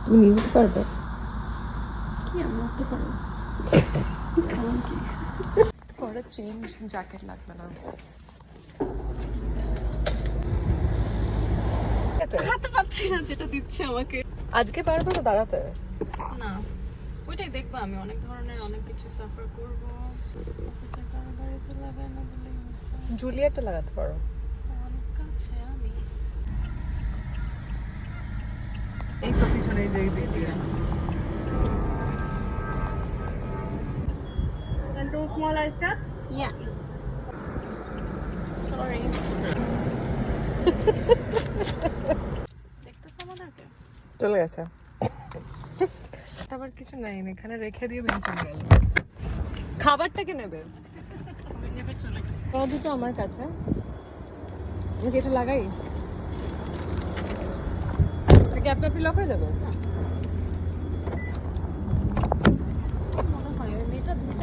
তুমি নিয়ে যেতে পারবে? কি আমি রাখতে পারবো? ফর আ চেঞ্জ জ্যাকেট লাগবে না। হাতে পাচ্ছি না যেটা দিচ্ছে আমাকে। আজকে পারবে তো দাঁড়াতে? না, ওইটাই দেখবো। আমি অনেক ধরনের অনেক কিছু সাফার করবো। অফিসের কারো গাড়িতে লাগাই না দিলে জুলিয়েটটা লাগাতে পারো। অনেক কাছে আমি। এই তো পিছনে এই যে এই দিক দিয়ে। And two small ice cups? Yeah. Sorry. দেখতেছ আমাদেরকে? চলে গেছে। আবার কিছু নাই, এখানে রেখে দিয়ে বেরিয়ে চলে গেল। খাবারটা কে নেবে? দুটো আমার কাছে। আমি কি এটা লাগাই? এটা কি আপনা আপনি লক হয়ে যাবে?